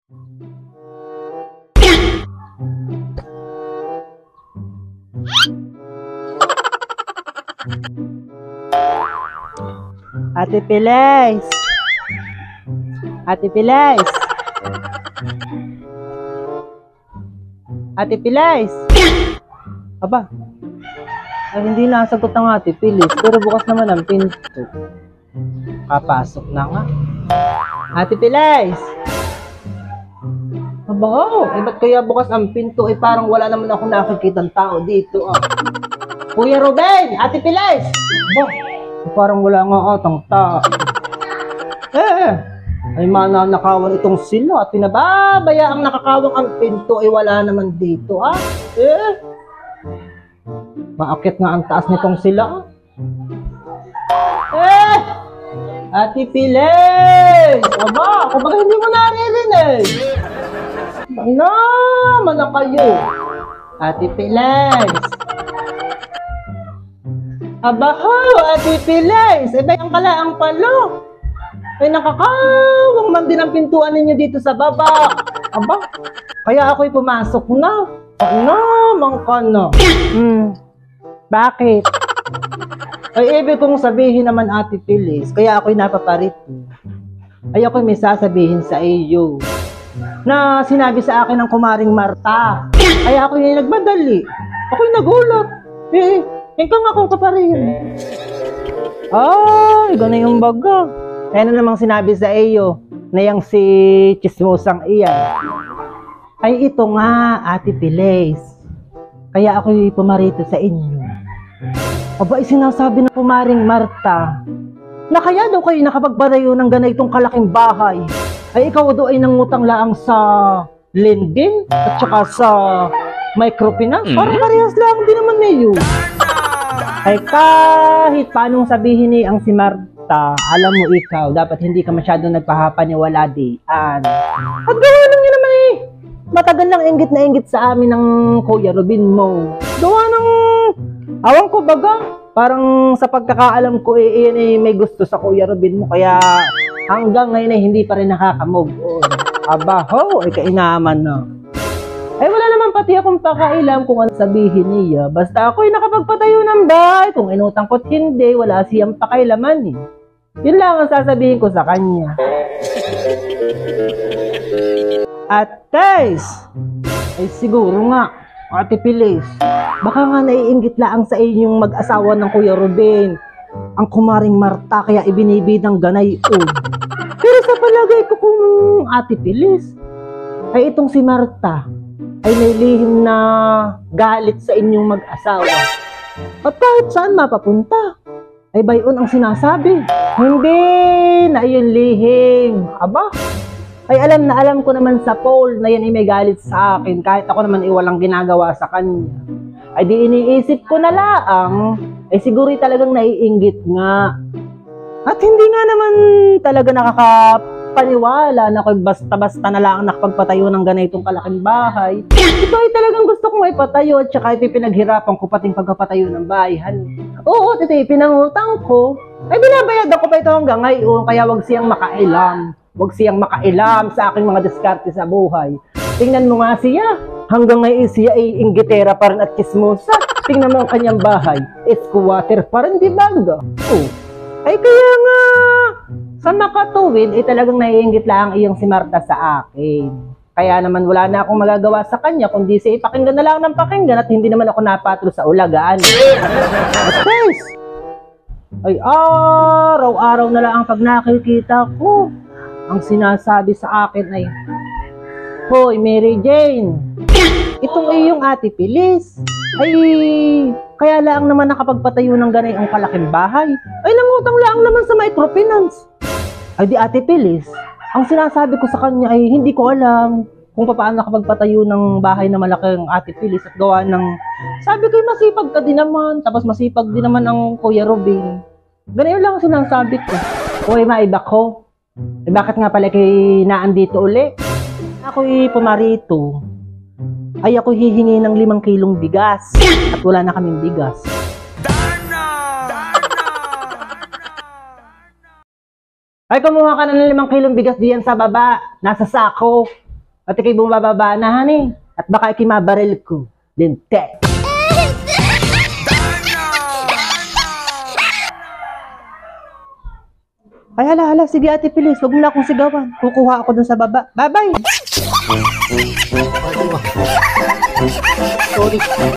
Ate Pilays! Ate Pilays! Ate Pilays! Aba, ay hindi nasagot ng Ate Pilays, pero bukas naman ang pinto. Kapasok na nga. Ate Pilays! Aba, ba't kaya bukas ang pinto? Parang wala naman ako nakikitang tao dito. Kuya Ruben! Ate Pilays! Aba, parang wala nga atang tao. Ay mananakawan itong sila at pinababayaang nakakawang ang pinto ay wala naman dito. Maakit nga ang taas nitong sila. Ate Pilays! Aba, kung baga hindi mo naririnig. Naman na kayo. Ate Pilays! Aba ho, Ate Pilays! Bayang kalaang palo. Ay nakakawang man din ang pintuan ninyo dito sa baba. Aba, kaya ako'y pumasok na. Naman ka na. Bakit? Ay ibig kong sabihin naman, Ate Pilays, kaya ako'y napaparito. Ay ako'y may sasabihin sa iyo na sinabi sa akin ng kumaring Marta. Kaya ako'y nagmadali. Ako'y nagulat. Hinggang ako kaparin. Ay, ganun yung baga. Kaya na namang sinabi sa iyo na yung si Chismosang iyan. Ay ito nga, Ate Pilays. Kaya ako'y pumarito sa inyo. Aba, sinasabi ng kumaring Marta na kaya daw kayo nakapagpadayo ng ganitong kalaking bahay. Ay ikaw daw ay nangutang laang sa lending at saka sa microfinance. Parang parehas lang din naman niyo. Ay kahit paanong sabihin ni ang si Marta, alam mo ikaw, dapat hindi ka masyadong nagpapaniwala diyan. At gawin lang yun naman matagal lang inggit na inggit sa amin ng Kuya Ruben mo. Gawa ng awang ko baga. Parang sa pagkakaalam ko iyan may gusto sa Kuya Ruben mo. Kaya hanggang ngayon ay hindi pa rin nakaka-move on. Aba ho, ay kainaman na. Ay wala naman pati akong pakailam kung ano sabihin niya. Basta ako'y nakapagpatayo ng bahay. Kung inutang ko't hindi, wala siyang pakailaman . Yun lang ang sasabihin ko sa kanya. At guys, ay siguro nga, Ate Pilays, baka nga naiinggit lang sa inyong mag-asawa ng Kuya Ruben ang kumaring Marta, kaya ibinibidang ganay. Pero sa palagay ko kung Ate Pilays, ay itong si Marta ay may lihim na galit sa inyong mag-asawa. At kahit saan mapapunta, ay bayon ang sinasabi. Hindi na iyon lihim. Aba, ay alam ko naman sa Paul na yan ay may galit sa akin. Kahit ako naman walang ginagawa sa kanya. Ay di iniisip ko na laang, ay siguro talagang naiinggit nga. At hindi nga naman talaga nakakapaniwala na kung basta-basta na lang nakapagpatayo ng ganitong kalaking bahay. Ito ay talagang gusto kong ipatayo at saka ito pinaghirapan ko pating pagpapatayo ng bahay. Oo, ito pinangutang ko. Ay binabayadan ko pa ito hanggang ngayon, kaya wag siyang makailam. Huwag siyang makailam sa aking mga diskarte sa buhay. Tingnan mo nga siya. Hanggang ngayon siya ay inggitera pa rin at chismosa. Tingnan mo ang kanyang bahay. Squatter pa rin, di ba? Ay kaya nga, sa makatuwid, ay talagang naiinggit lang iyong si Marta sa akin. Kaya naman wala na akong magagawa sa kanya, kundi siya ipakinggan na lang ng pakinggan at hindi naman ako napatro sa ulagaan. At guys, ay araw-araw na lang ang pag nakikita ko. Ang sinasabi sa akin ay, Hoy, Mary Jane, itong iyong Ate Pilays, ay kaya lang naman nakapagpatayo ng ganayong kalaking bahay. Ay nangutang lang naman sa microfinance. Ay di Ate Pilays, ang sinasabi ko sa kanya ay hindi ko alam kung paano nakapagpatayo ng bahay na malaking Ate Pilays at gawa ng, sabi ko masipag ka din naman, tapos masipag din naman ang Kuya Ruben. Ganyan lang ang sinasabi ko. Hoy, maiba ko. Eh bakit nga pala kay naandito uli? Ako'y pumarito. Ay ako hihingi ng 5 kilong bigas. At wala na kaming bigas. Ay kumuha ka na ng 5 kilong bigas diyan sa baba. Nasa sako. At ikay bumababa na, honey. At baka ikimabaril ko. Linte. Ay, hala, sige Ate Pilis, huwag mo na akong sigawan. Kukuha ako dun sa baba. Bye-bye! Sorry.